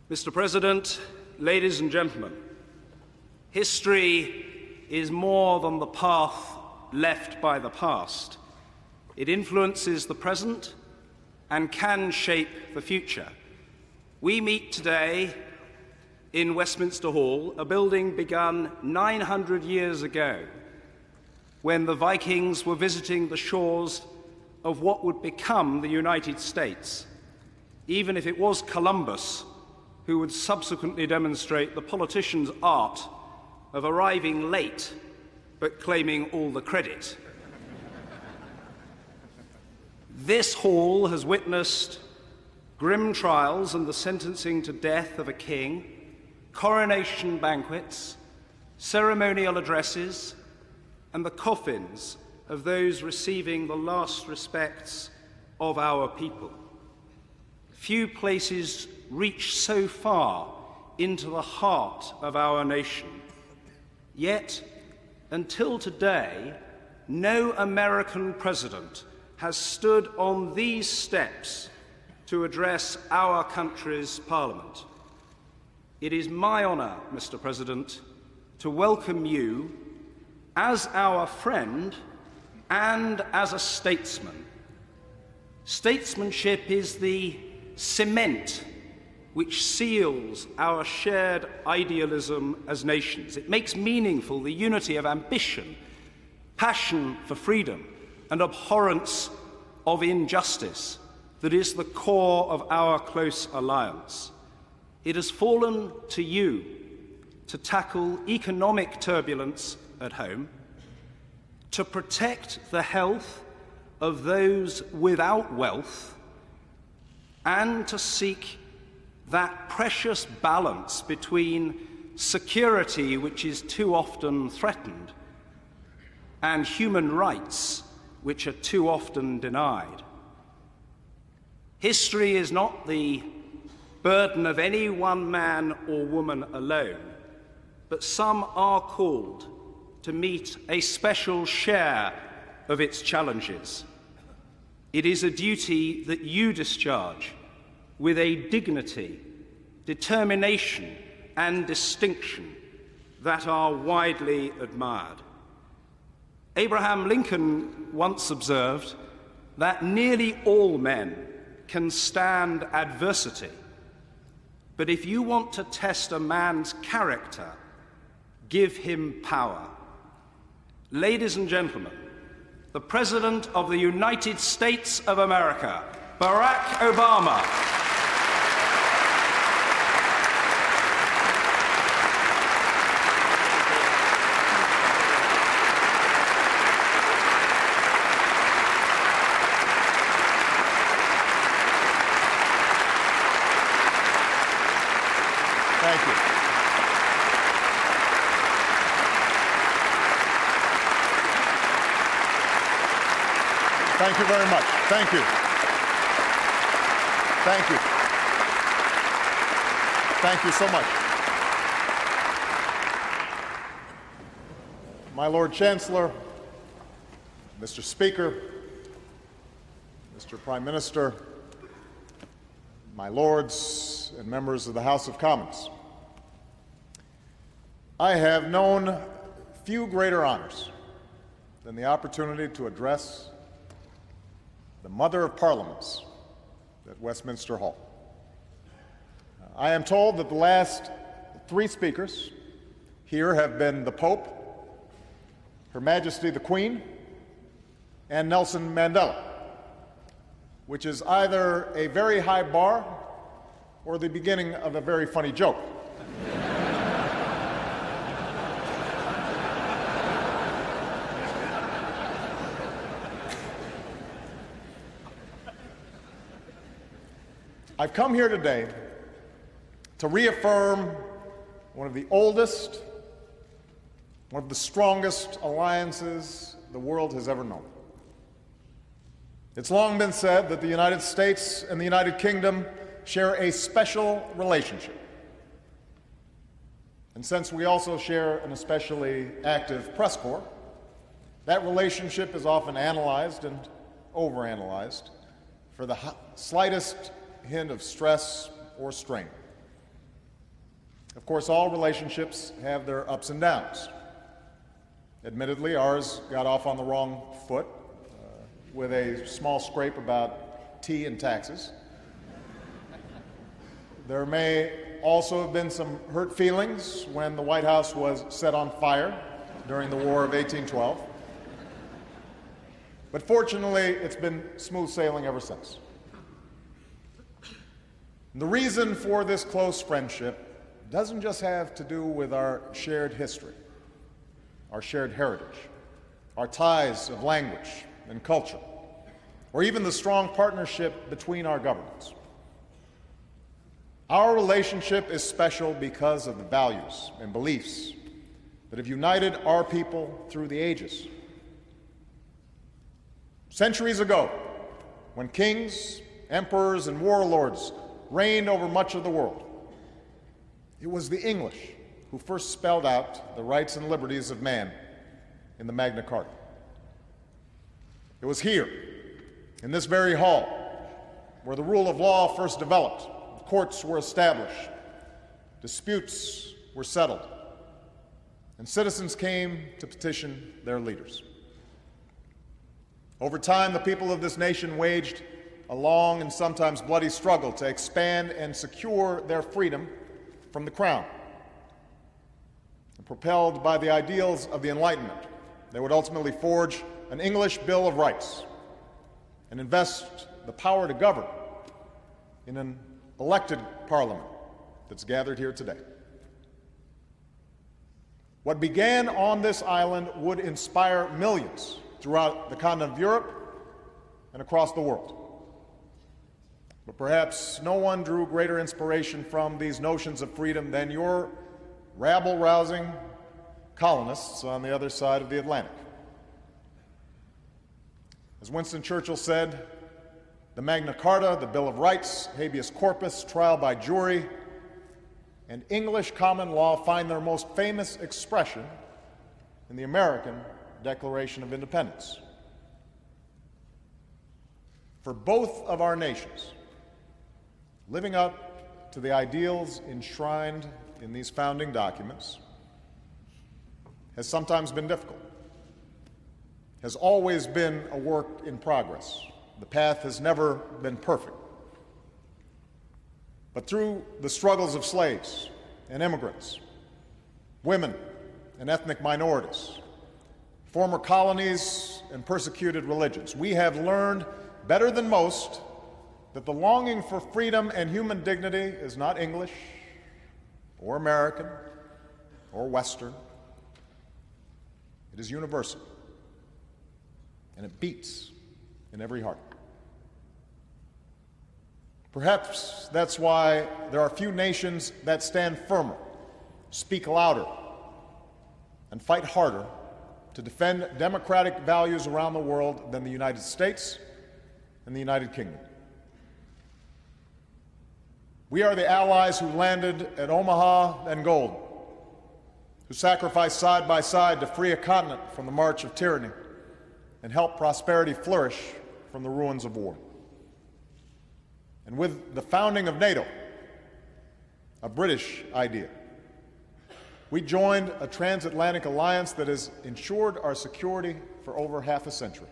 Mr. President, ladies and gentlemen, history is more than the path left by the past. It influences the present and can shape the future. We meet today in Westminster Hall, a building begun 900 years ago, when the Vikings were visiting the shores of what would become the United States, even if it was Columbus who would subsequently demonstrate the politician's art of arriving late but claiming all the credit. This hall has witnessed grim trials and the sentencing to death of a king, coronation banquets, ceremonial addresses, and the coffins of those receiving the last respects of our people. Few places reach so far into the heart of our nation. Yet, until today, no American president has stood on these steps to address our country's parliament. It is my honor, Mr. President, to welcome you as our friend and as a statesman. Statesmanship is the cement which seals our shared idealism as nations. It makes meaningful the unity of ambition, passion for freedom, and abhorrence of injustice that is the core of our close alliance. It has fallen to you to tackle economic turbulence at home, to protect the health of those without wealth, and to seek that precious balance between security, which is too often threatened, and human rights, which are too often denied. History is not the burden of any one man or woman alone, but some are called to meet a special share of its challenges. It is a duty that you discharge with a dignity, determination, and distinction that are widely admired. Abraham Lincoln once observed that nearly all men can stand adversity, but if you want to test a man's character, give him power. Ladies and gentlemen, the President of the United States of America, Barack Obama. Thank you. Thank you very much. Thank you. Thank you. Thank you so much. My Lord Chancellor, Mr. Speaker, Mr. Prime Minister, my lords and members of the House of Commons, I have known few greater honors than the opportunity to address the Mother of Parliaments at Westminster Hall. I am told that the last three speakers here have been the Pope, Her Majesty the Queen, and Nelson Mandela, which is either a very high bar or the beginning of a very funny joke. I've come here today to reaffirm one of the oldest, one of the strongest alliances the world has ever known. It's long been said that the United States and the United Kingdom share a special relationship. And since we also share an especially active press corps, that relationship is often analyzed and overanalyzed for the slightest hint of stress or strain. Of course, all relationships have their ups and downs. Admittedly, ours got off on the wrong foot with a small scrape about tea and taxes. There may also have been some hurt feelings when the White House was set on fire during the War of 1812. But fortunately, it's been smooth sailing ever since. The reason for this close friendship doesn't just have to do with our shared history, our shared heritage, our ties of language and culture, or even the strong partnership between our governments. Our relationship is special because of the values and beliefs that have united our people through the ages. Centuries ago, when kings, emperors, and warlords reigned over much of the world, it was the English who first spelled out the rights and liberties of man in the Magna Carta. It was here, in this very hall, where the rule of law first developed, courts were established, disputes were settled, and citizens came to petition their leaders. Over time, the people of this nation waged a long and sometimes bloody struggle to expand and secure their freedom from the crown. And propelled by the ideals of the Enlightenment, they would ultimately forge an English Bill of Rights and invest the power to govern in an elected parliament that's gathered here today. What began on this island would inspire millions throughout the continent of Europe and across the world. But perhaps no one drew greater inspiration from these notions of freedom than your rabble-rousing colonists on the other side of the Atlantic. As Winston Churchill said, the Magna Carta, the Bill of Rights, habeas corpus, trial by jury, and English common law find their most famous expression in the American Declaration of Independence. For both of our nations, living up to the ideals enshrined in these founding documents has sometimes been difficult, has always been a work in progress. The path has never been perfect. But through the struggles of slaves and immigrants, women and ethnic minorities, former colonies and persecuted religions, we have learned better than most that the longing for freedom and human dignity is not English or American or Western. It is universal, and it beats in every heart. Perhaps that's why there are few nations that stand firmer, speak louder, and fight harder to defend democratic values around the world than the United States and the United Kingdom. We are the allies who landed at Omaha and Gold, who sacrificed side by side to free a continent from the march of tyranny and help prosperity flourish from the ruins of war. And with the founding of NATO, a British idea, we joined a transatlantic alliance that has ensured our security for over half a century.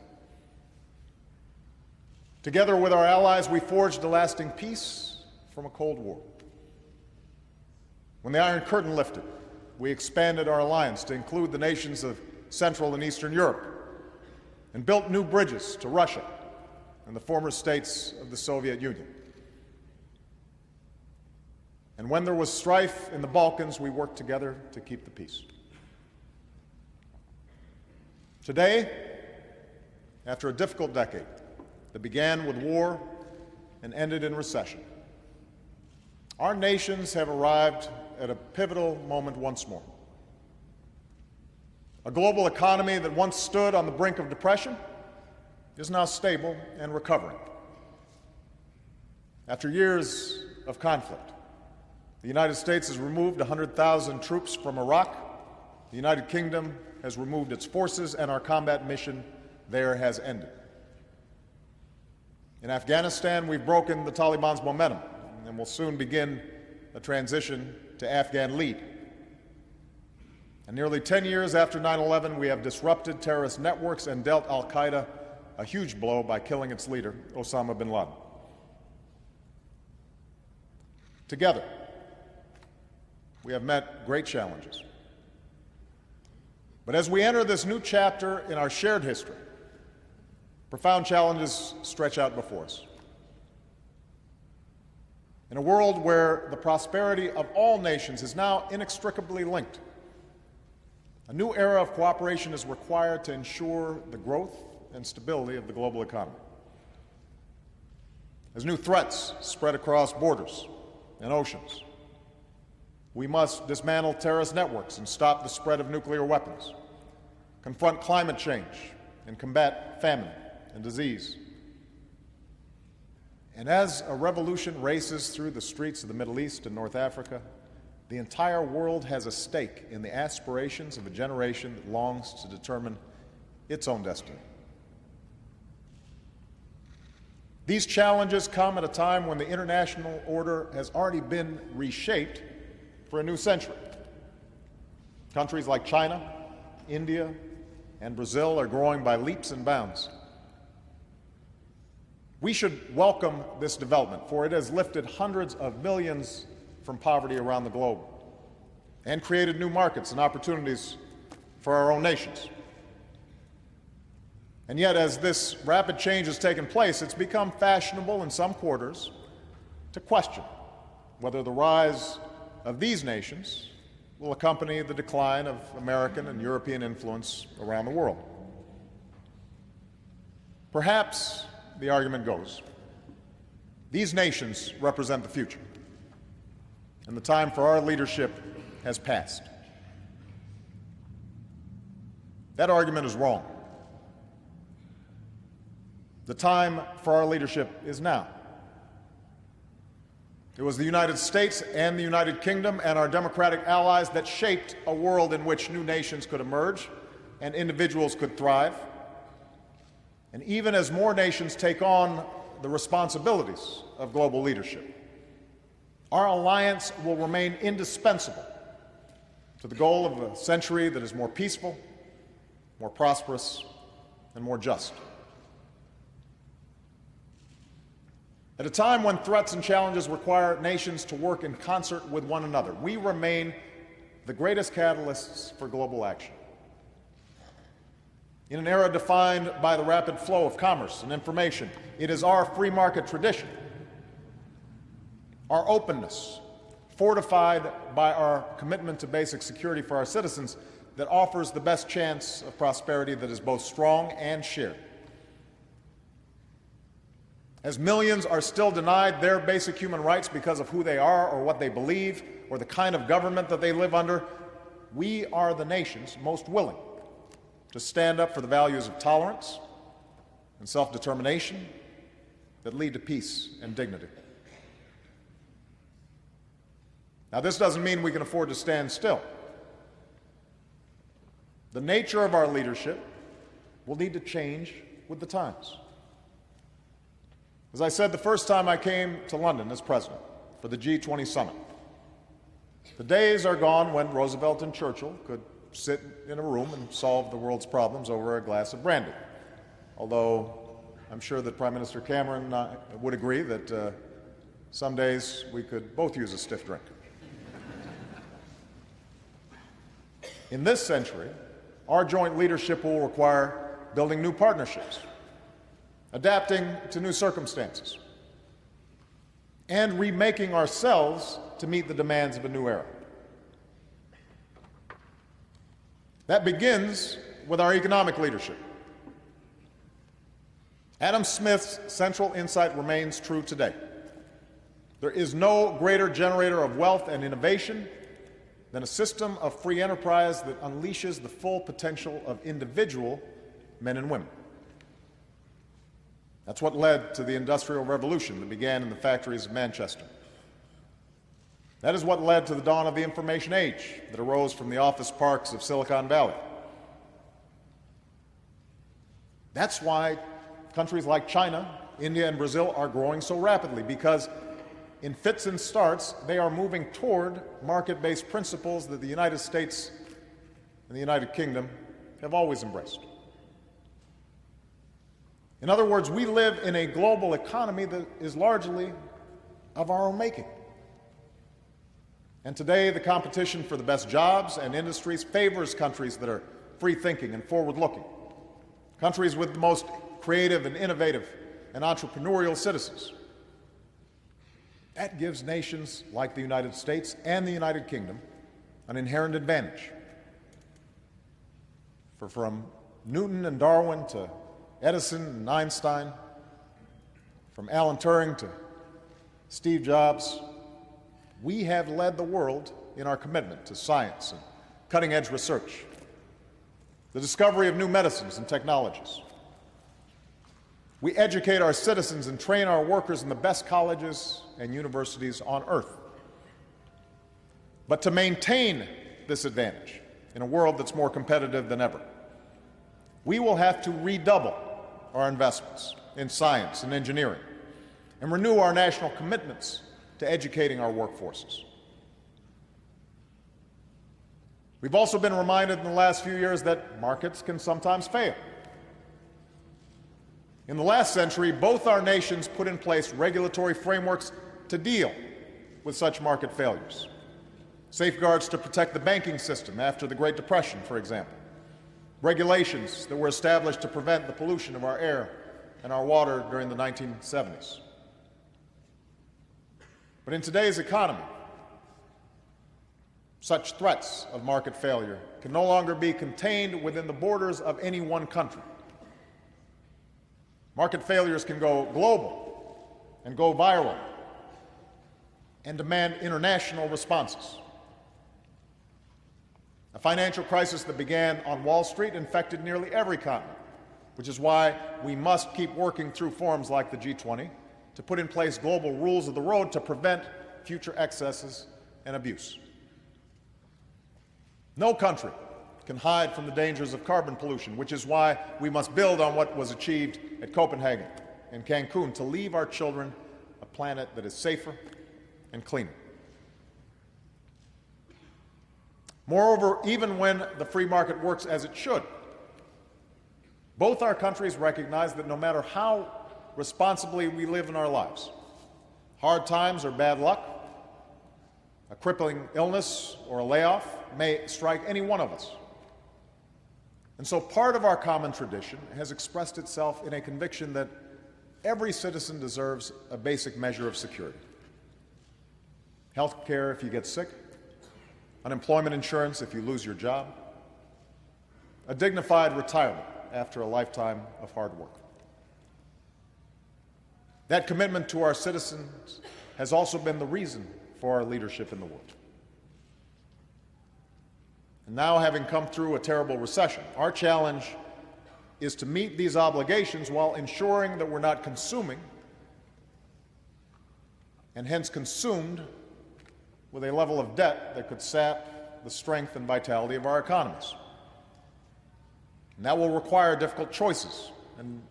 Together with our allies, we forged a lasting peace from a Cold War. When the Iron Curtain lifted, we expanded our alliance to include the nations of Central and Eastern Europe and built new bridges to Russia and the former states of the Soviet Union. And when there was strife in the Balkans, we worked together to keep the peace. Today, after a difficult decade that began with war and ended in recession, our nations have arrived at a pivotal moment once more. A global economy that once stood on the brink of depression is now stable and recovering. After years of conflict, the United States has removed 100,000 troops from Iraq, the United Kingdom has removed its forces, and our combat mission there has ended. In Afghanistan, we've broken the Taliban's momentum and will soon begin a transition to Afghan lead. And nearly 10 years after 9/11, we have disrupted terrorist networks and dealt al-Qaeda a huge blow by killing its leader, Osama bin Laden. Together, we have met great challenges. But as we enter this new chapter in our shared history, profound challenges stretch out before us. In a world where the prosperity of all nations is now inextricably linked, a new era of cooperation is required to ensure the growth and stability of the global economy. As new threats spread across borders and oceans, we must dismantle terrorist networks and stop the spread of nuclear weapons, confront climate change, and combat famine and disease. And as a revolution races through the streets of the Middle East and North Africa, the entire world has a stake in the aspirations of a generation that longs to determine its own destiny. These challenges come at a time when the international order has already been reshaped for a new century. Countries like China, India, and Brazil are growing by leaps and bounds. We should welcome this development, for it has lifted hundreds of millions from poverty around the globe and created new markets and opportunities for our own nations. And yet, as this rapid change has taken place, it's become fashionable in some quarters to question whether the rise of these nations will accompany the decline of American and European influence around the world. Perhaps, the argument goes, these nations represent the future, and the time for our leadership has passed. That argument is wrong. The time for our leadership is now. It was the United States and the United Kingdom and our democratic allies that shaped a world in which new nations could emerge and individuals could thrive. And even as more nations take on the responsibilities of global leadership, our alliance will remain indispensable to the goal of a century that is more peaceful, more prosperous, and more just. At a time when threats and challenges require nations to work in concert with one another, we remain the greatest catalysts for global action. In an era defined by the rapid flow of commerce and information, it is our free market tradition, our openness, fortified by our commitment to basic security for our citizens, that offers the best chance of prosperity that is both strong and shared. As millions are still denied their basic human rights because of who they are or what they believe or the kind of government that they live under, we are the nations most willing to stand up for the values of tolerance and self-determination that lead to peace and dignity. Now, this doesn't mean we can afford to stand still. The nature of our leadership will need to change with the times. As I said the first time I came to London as president for the G20 summit, the days are gone when Roosevelt and Churchill could sit in a room and solve the world's problems over a glass of brandy. Although I'm sure that Prime Minister Cameron would agree that some days we could both use a stiff drink. In this century, our joint leadership will require building new partnerships, adapting to new circumstances, and remaking ourselves to meet the demands of a new era. That begins with our economic leadership. Adam Smith's central insight remains true today. There is no greater generator of wealth and innovation than a system of free enterprise that unleashes the full potential of individual men and women. That's what led to the Industrial Revolution that began in the factories of Manchester. That is what led to the dawn of the information age that arose from the office parks of Silicon Valley. That's why countries like China, India, and Brazil are growing so rapidly, because in fits and starts, they are moving toward market-based principles that the United States and the United Kingdom have always embraced. In other words, we live in a global economy that is largely of our own making. And today, the competition for the best jobs and industries favors countries that are free-thinking and forward-looking, countries with the most creative and innovative and entrepreneurial citizens. That gives nations like the United States and the United Kingdom an inherent advantage. For from Newton and Darwin to Edison and Einstein, from Alan Turing to Steve Jobs, we have led the world in our commitment to science and cutting-edge research, the discovery of new medicines and technologies. We educate our citizens and train our workers in the best colleges and universities on earth. But to maintain this advantage in a world that's more competitive than ever, we will have to redouble our investments in science and engineering and renew our national commitments to educating our workforces. We've also been reminded in the last few years that markets can sometimes fail. In the last century, both our nations put in place regulatory frameworks to deal with such market failures. Safeguards to protect the banking system after the Great Depression, for example. Regulations that were established to prevent the pollution of our air and our water during the 1970s. But in today's economy, such threats of market failure can no longer be contained within the borders of any one country. Market failures can go global and go viral and demand international responses. A financial crisis that began on Wall Street infected nearly every continent, which is why we must keep working through forums like the G20 to put in place global rules of the road to prevent future excesses and abuse. No country can hide from the dangers of carbon pollution, which is why we must build on what was achieved at Copenhagen and Cancun to leave our children a planet that is safer and cleaner. Moreover, even when the free market works as it should, both our countries recognize that no matter how responsibly we live in our lives, hard times or bad luck, a crippling illness or a layoff may strike any one of us. And so part of our common tradition has expressed itself in a conviction that every citizen deserves a basic measure of security. Health care if you get sick, unemployment insurance if you lose your job, a dignified retirement after a lifetime of hard work. That commitment to our citizens has also been the reason for our leadership in the world. And now, having come through a terrible recession, our challenge is to meet these obligations while ensuring that we're not consuming, and hence consumed with a level of debt that could sap the strength and vitality of our economies. And that will require difficult choices, and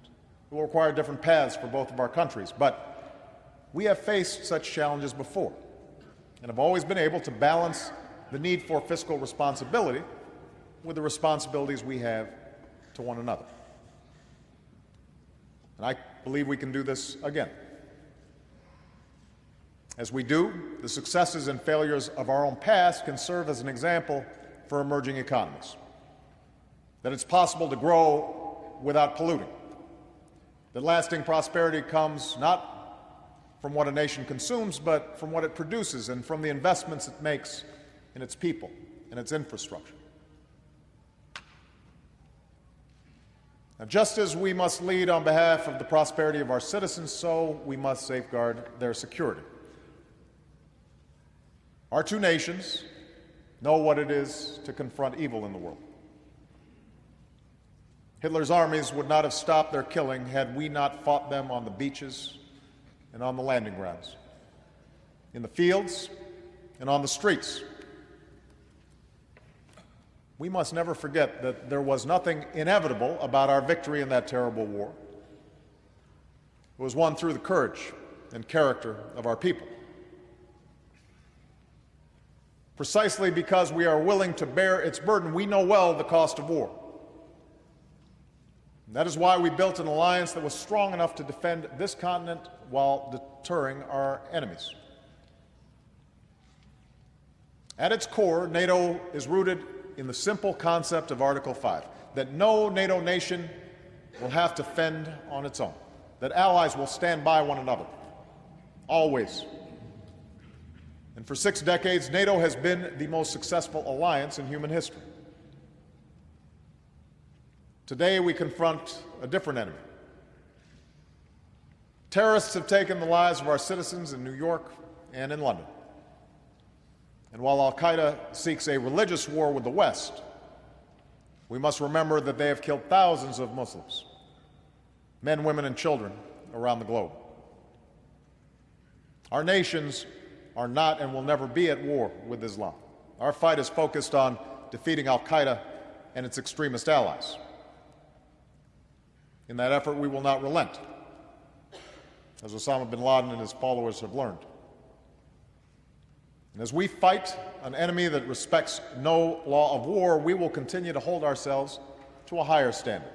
it will require different paths for both of our countries. But we have faced such challenges before, and have always been able to balance the need for fiscal responsibility with the responsibilities we have to one another. And I believe we can do this again. As we do, the successes and failures of our own past can serve as an example for emerging economies. That it's possible to grow without polluting. That lasting prosperity comes not from what a nation consumes, but from what it produces and from the investments it makes in its people and its infrastructure. Now, just as we must lead on behalf of the prosperity of our citizens, so we must safeguard their security. Our two nations know what it is to confront evil in the world. Hitler's armies would not have stopped their killing had we not fought them on the beaches and on the landing grounds, in the fields and on the streets. We must never forget that there was nothing inevitable about our victory in that terrible war. It was won through the courage and character of our people. Precisely because we are willing to bear its burden, we know well the cost of war. And that is why we built an alliance that was strong enough to defend this continent while deterring our enemies. At its core, NATO is rooted in the simple concept of Article 5, that no NATO nation will have to fend on its own, that allies will stand by one another, always. And for 6 decades, NATO has been the most successful alliance in human history. Today, we confront a different enemy. Terrorists have taken the lives of our citizens in New York and in London. And while al-Qaeda seeks a religious war with the West, we must remember that they have killed thousands of Muslims, men, women, and children around the globe. Our nations are not and will never be at war with Islam. Our fight is focused on defeating al-Qaeda and its extremist allies. In that effort, we will not relent, as Osama bin Laden and his followers have learned. And as we fight an enemy that respects no law of war, we will continue to hold ourselves to a higher standard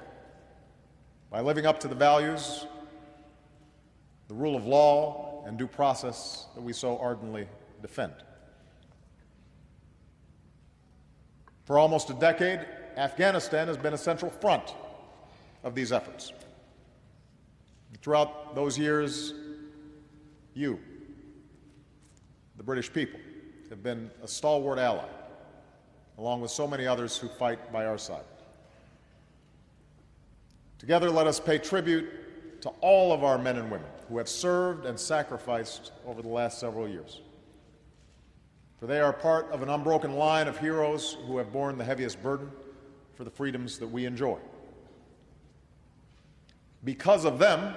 by living up to the values, the rule of law, and due process that we so ardently defend. For almost a decade, Afghanistan has been a central front of these efforts. Throughout those years, you, the British people, have been a stalwart ally, along with so many others who fight by our side. Together, let us pay tribute to all of our men and women who have served and sacrificed over the last several years. For they are part of an unbroken line of heroes who have borne the heaviest burden for the freedoms that we enjoy. Because of them,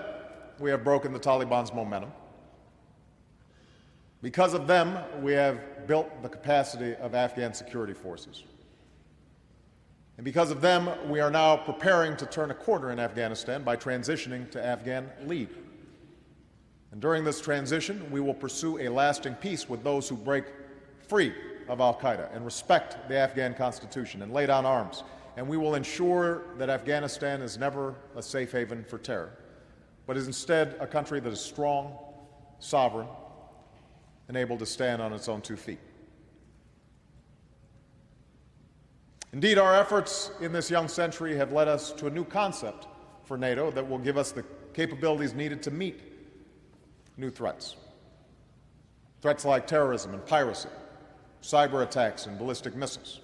we have broken the Taliban's momentum. Because of them, we have built the capacity of Afghan security forces. And because of them, we are now preparing to turn a corner in Afghanistan by transitioning to Afghan lead. And during this transition, we will pursue a lasting peace with those who break free of al-Qaeda and respect the Afghan constitution and lay down arms. And we will ensure that Afghanistan is never a safe haven for terror, but is instead a country that is strong, sovereign, and able to stand on its own 2 feet. Indeed, our efforts in this young century have led us to a new concept for NATO that will give us the capabilities needed to meet new threats. Threats like terrorism and piracy, cyber attacks and ballistic missiles.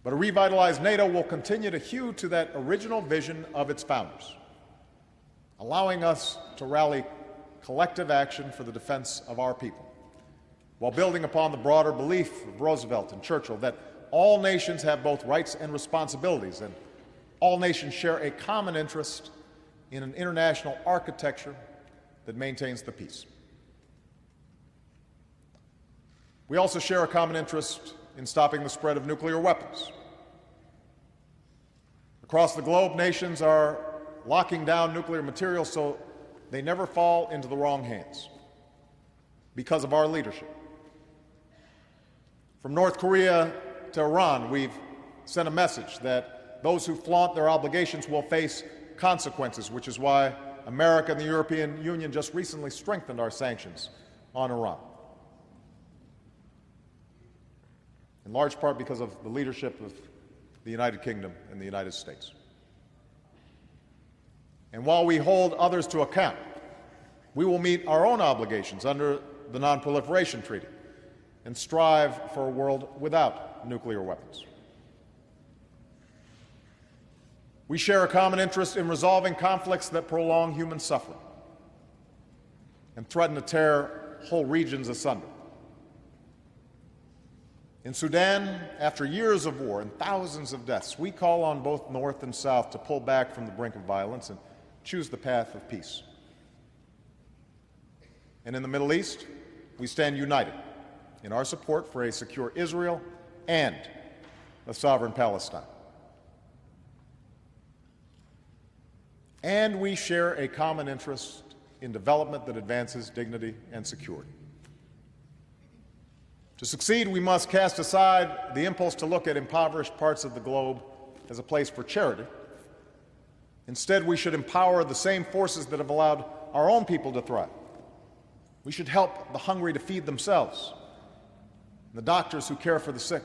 But a revitalized NATO will continue to hew to that original vision of its founders, allowing us to rally collective action for the defense of our people, while building upon the broader belief of Roosevelt and Churchill that all nations have both rights and responsibilities, and all nations share a common interest in an international architecture that maintains the peace. We also share a common interest in stopping the spread of nuclear weapons. Across the globe, nations are locking down nuclear materials so they never fall into the wrong hands because of our leadership. From North Korea to Iran, we've sent a message that those who flaunt their obligations will face consequences, which is why America and the European Union just recently strengthened our sanctions on Iran, in large part because of the leadership of the United Kingdom and the United States. And while we hold others to account, we will meet our own obligations under the Non-Proliferation Treaty and strive for a world without nuclear weapons. We share a common interest in resolving conflicts that prolong human suffering and threaten to tear whole regions asunder. In Sudan, after years of war and thousands of deaths, we call on both North and South to pull back from the brink of violence and choose the path of peace. And in the Middle East, we stand united in our support for a secure Israel and a sovereign Palestine. And we share a common interest in development that advances dignity and security. To succeed, we must cast aside the impulse to look at impoverished parts of the globe as a place for charity. Instead, we should empower the same forces that have allowed our own people to thrive. We should help the hungry to feed themselves, and the doctors who care for the sick.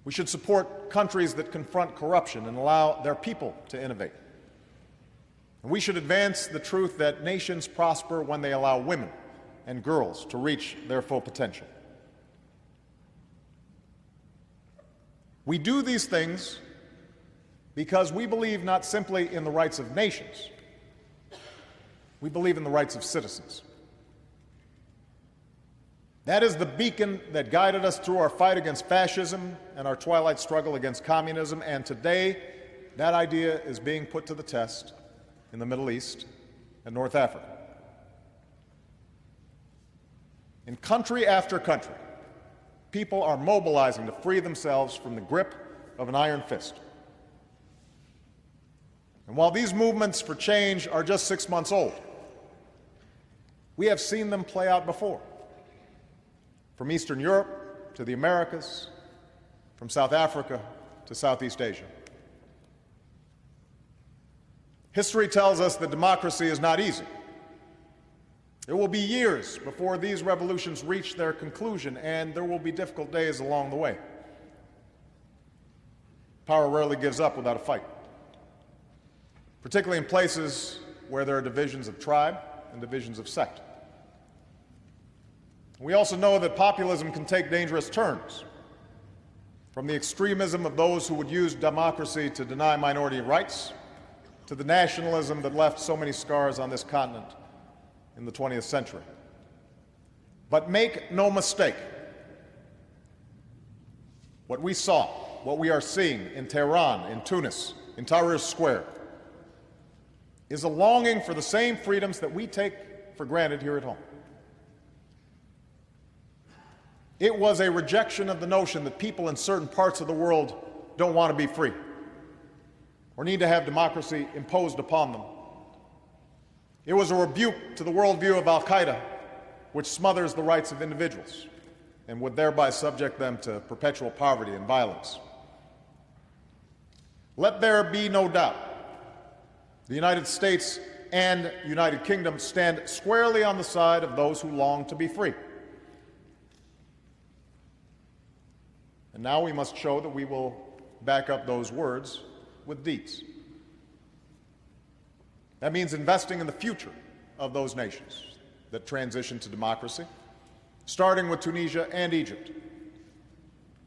We should support countries that confront corruption and allow their people to innovate. And we should advance the truth that nations prosper when they allow women and girls to reach their full potential. We do these things because we believe not simply in the rights of nations, we believe in the rights of citizens. That is the beacon that guided us through our fight against fascism and our twilight struggle against communism, and today that idea is being put to the test in the Middle East and North Africa. In country after country, people are mobilizing to free themselves from the grip of an iron fist. And while these movements for change are just 6 months old, we have seen them play out before. From Eastern Europe to the Americas, from South Africa to Southeast Asia. History tells us that democracy is not easy. It will be years before these revolutions reach their conclusion, and there will be difficult days along the way. Power rarely gives up without a fight, particularly in places where there are divisions of tribe and divisions of sect. We also know that populism can take dangerous turns, from the extremism of those who would use democracy to deny minority rights, to the nationalism that left so many scars on this continent in the 20th century. But make no mistake, what we saw, what we are seeing in Tehran, in Tunis, in Tahrir Square, is a longing for the same freedoms that we take for granted here at home. It was a rejection of the notion that people in certain parts of the world don't want to be free or need to have democracy imposed upon them. It was a rebuke to the worldview of al-Qaeda, which smothers the rights of individuals and would thereby subject them to perpetual poverty and violence. Let there be no doubt, the United States and United Kingdom stand squarely on the side of those who long to be free. And now we must show that we will back up those words with deeds. That means investing in the future of those nations that transition to democracy, starting with Tunisia and Egypt,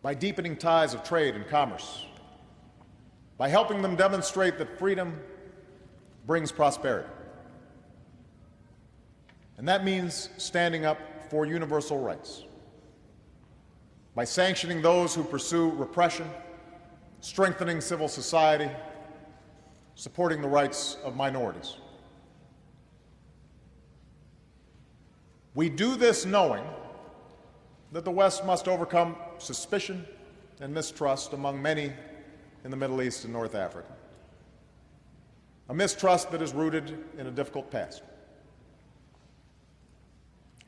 by deepening ties of trade and commerce, by helping them demonstrate that freedom brings prosperity. And that means standing up for universal rights, by sanctioning those who pursue repression, strengthening civil society, supporting the rights of minorities. We do this knowing that the West must overcome suspicion and mistrust among many in the Middle East and North Africa, a mistrust that is rooted in a difficult past.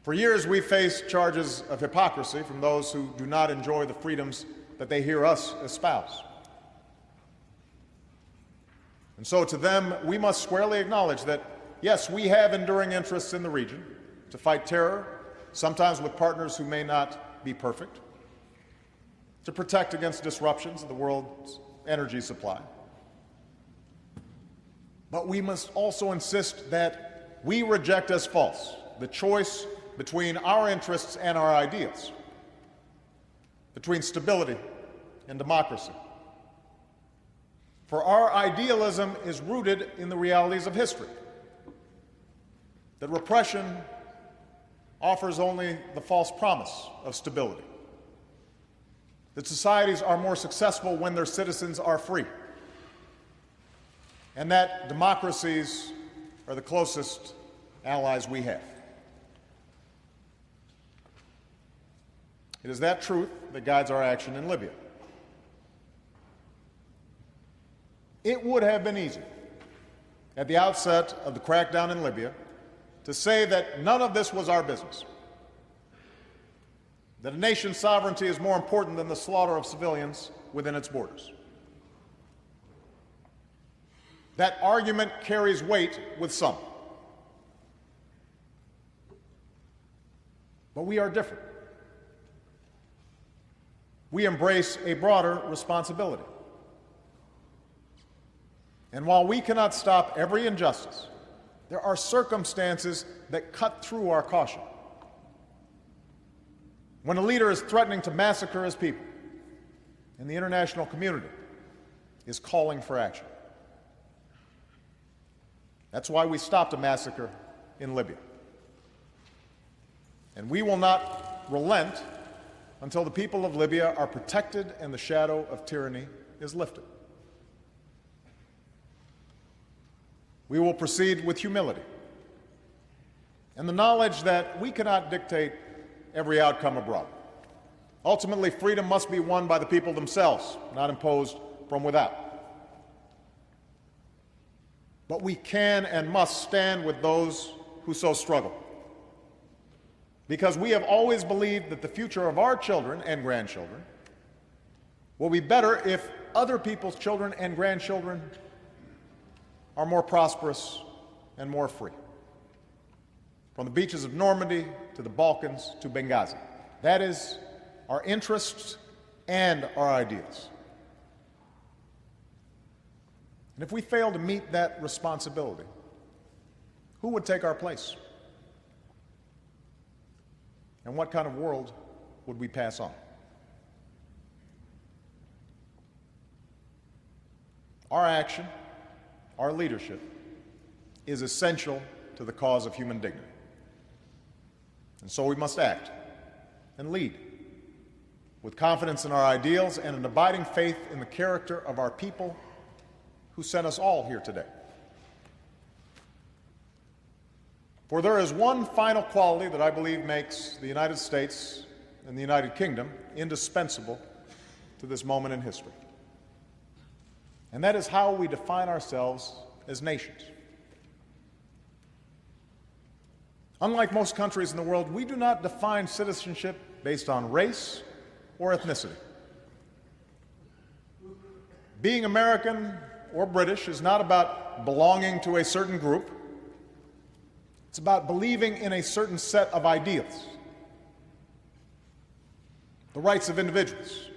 For years, we've faced charges of hypocrisy from those who do not enjoy the freedoms that they hear us espouse. And so to them, we must squarely acknowledge that, yes, we have enduring interests in the region to fight terror, sometimes with partners who may not be perfect, to protect against disruptions of the world's energy supply. But we must also insist that we reject as false the choice between our interests and our ideals, between stability and democracy. For our idealism is rooted in the realities of history, that repression offers only the false promise of stability, that societies are more successful when their citizens are free, and that democracies are the closest allies we have. It is that truth that guides our action in Libya. It would have been easy, at the outset of the crackdown in Libya, to say that none of this was our business. that a nation's sovereignty is more important than the slaughter of civilians within its borders. That argument carries weight with some. But we are different. We embrace a broader responsibility. And while we cannot stop every injustice, there are circumstances that cut through our caution. When a leader is threatening to massacre his people, and the international community is calling for action. That's why we stopped a massacre in Libya. And we will not relent until the people of Libya are protected and the shadow of tyranny is lifted. We will proceed with humility and the knowledge that we cannot dictate every outcome abroad. Ultimately, freedom must be won by the people themselves, not imposed from without. But we can and must stand with those who so struggle, because we have always believed that the future of our children and grandchildren will be better if other people's children and grandchildren are more prosperous and more free. From the beaches of Normandy to the Balkans to Benghazi. That is our interests and our ideals. And if we fail to meet that responsibility, who would take our place? And what kind of world would we pass on? Our action, our leadership, is essential to the cause of human dignity. And so we must act and lead with confidence in our ideals and an abiding faith in the character of our people who sent us all here today. For there is one final quality that I believe makes the United States and the United Kingdom indispensable to this moment in history. And that is how we define ourselves as nations. Unlike most countries in the world, we do not define citizenship based on race or ethnicity. Being American or British is not about belonging to a certain group. It's about believing in a certain set of ideals. The rights of individuals,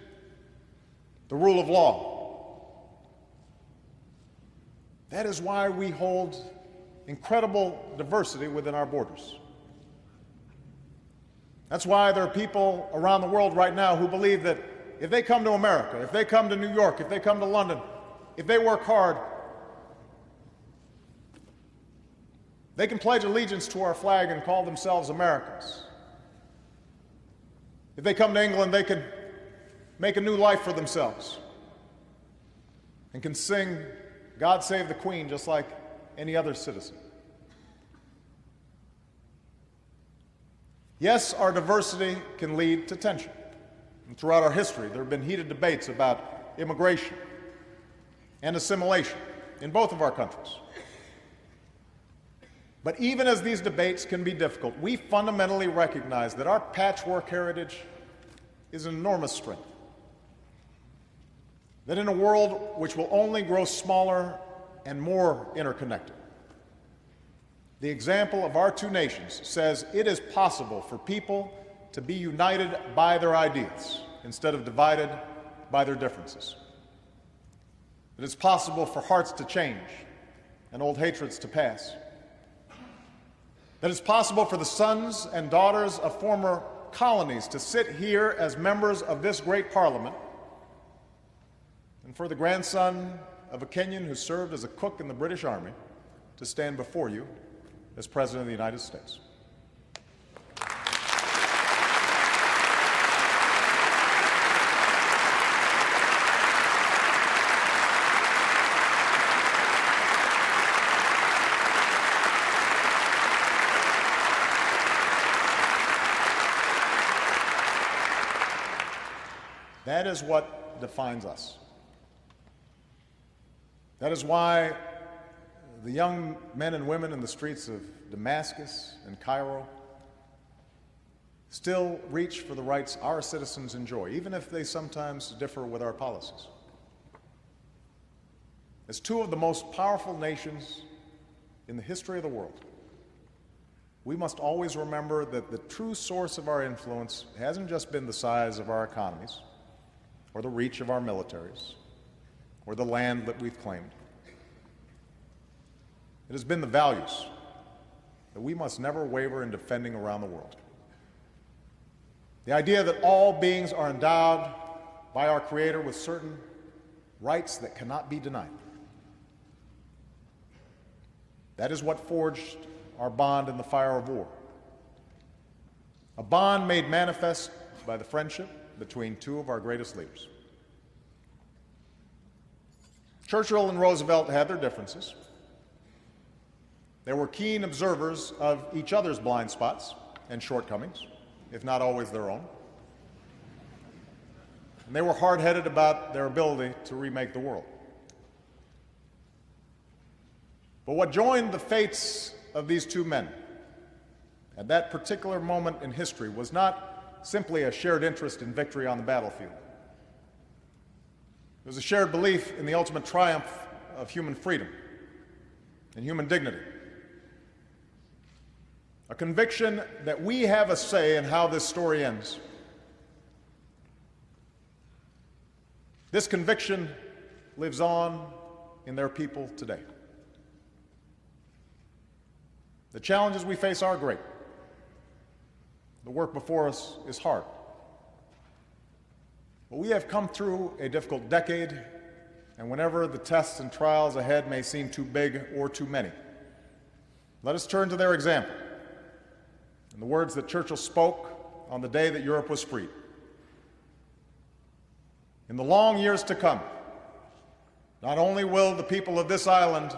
the rule of law. That is why we hold incredible diversity within our borders. That's why there are people around the world right now who believe that if they come to America, if they come to New York, if they come to London, if they work hard, they can pledge allegiance to our flag and call themselves Americans. If they come to England, they can make a new life for themselves and can sing God Save the Queen just like any other citizen. Yes, our diversity can lead to tension. And throughout our history, there have been heated debates about immigration and assimilation in both of our countries. But even as these debates can be difficult, we fundamentally recognize that our patchwork heritage is an enormous strength. That in a world which will only grow smaller and more interconnected, the example of our two nations says it is possible for people to be united by their ideals instead of divided by their differences. It is possible for hearts to change and old hatreds to pass. That it's possible for the sons and daughters of former colonies to sit here as members of this great parliament, and for the grandson of a Kenyan who served as a cook in the British Army to stand before you as President of the United States. That is what defines us. That is why the young men and women in the streets of Damascus and Cairo still reach for the rights our citizens enjoy, even if they sometimes differ with our policies. As two of the most powerful nations in the history of the world, we must always remember that the true source of our influence hasn't just been the size of our economies, or the reach of our militaries, or the land that we've claimed. It has been the values that we must never waver in defending around the world. The idea that all beings are endowed by our Creator with certain rights that cannot be denied. That is what forged our bond in the fire of war. A bond made manifest by the friendship between two of our greatest leaders. Churchill and Roosevelt had their differences. They were keen observers of each other's blind spots and shortcomings, if not always their own. And they were hard-headed about their ability to remake the world. But what joined the fates of these two men at that particular moment in history was not simply a shared interest in victory on the battlefield. It was a shared belief in the ultimate triumph of human freedom and human dignity. A conviction that we have a say in how this story ends. This conviction lives on in their people today. The challenges we face are great. The work before us is hard. But we have come through a difficult decade, and whenever the tests and trials ahead may seem too big or too many, let us turn to their example and the words that Churchill spoke on the day that Europe was freed. In the long years to come, not only will the people of this island,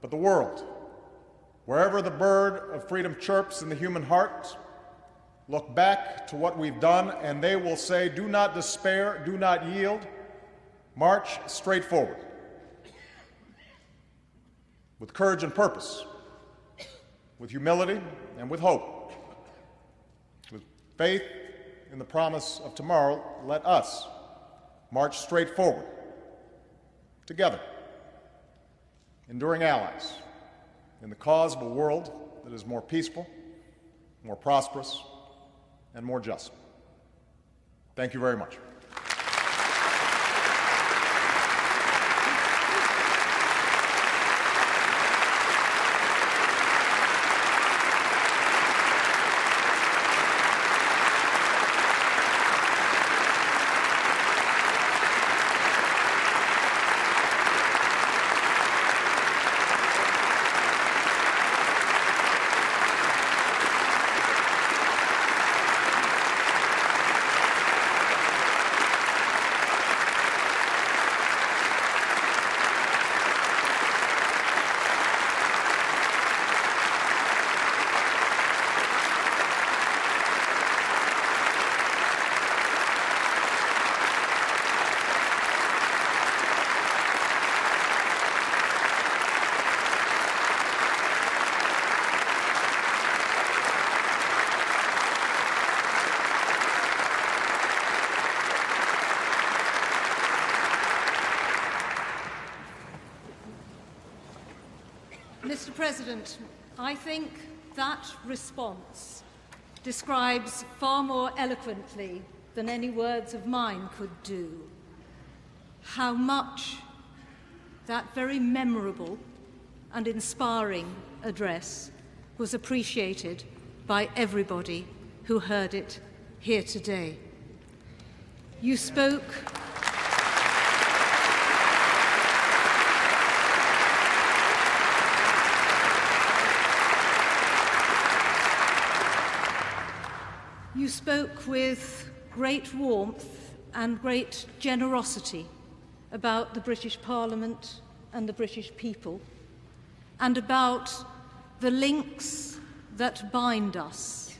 but the world, wherever the bird of freedom chirps in the human heart, look back to what we've done, and they will say, do not despair, do not yield, march straight forward. With courage and purpose, with humility and with hope, with faith in the promise of tomorrow, let us march straight forward, together, enduring allies, in the cause of a world that is more peaceful, more prosperous, and more just. Thank you very much. Mr. President, I think that response describes far more eloquently than any words of mine could do how much that very memorable and inspiring address was appreciated by everybody who heard it here today. You spoke with great warmth and great generosity about the British Parliament and the British people, and about the links that bind us,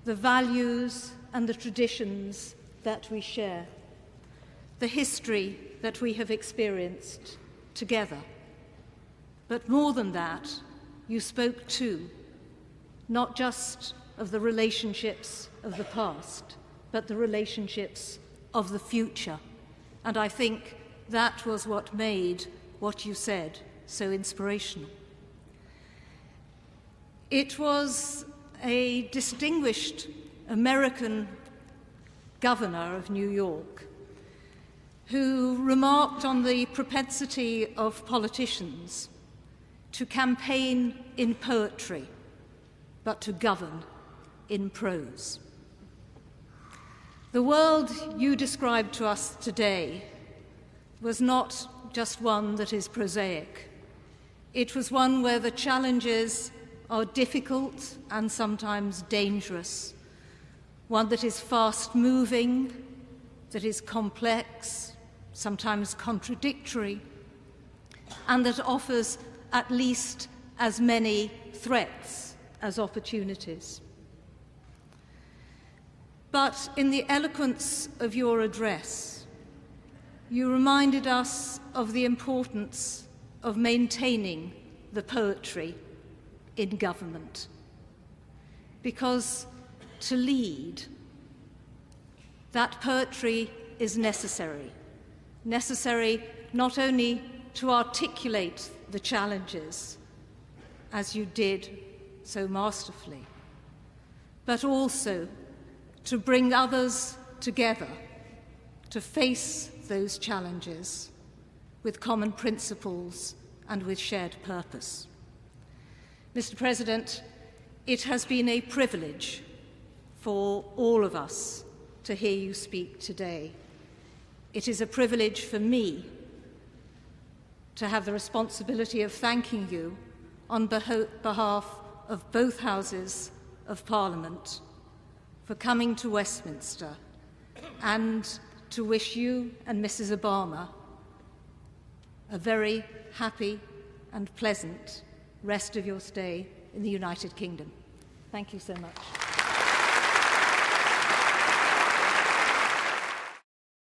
the values and the traditions that we share, the history that we have experienced together. But more than that, you spoke too, not just of the relationships of the past, but the relationships of the future. And I think that was what made what you said so inspirational. It was a distinguished American governor of New York who remarked on the propensity of politicians to campaign in poetry, but to govern in prose. The world you described to us today was not just one that is prosaic. It was one where the challenges are difficult and sometimes dangerous, one that is fast-moving, that is complex, sometimes contradictory, and that offers at least as many threats as opportunities. But in the eloquence of your address, you reminded us of the importance of maintaining the poetry in government. Because to lead, that poetry is necessary not only to articulate the challenges, as you did so masterfully, but also to bring others together to face those challenges with common principles and with shared purpose. Mr. President, it has been a privilege for all of us to hear you speak today. It is a privilege for me to have the responsibility of thanking you on behalf of both Houses of Parliament for coming to Westminster, and to wish you and Mrs. Obama a very happy and pleasant rest of your stay in the United Kingdom. Thank you so much.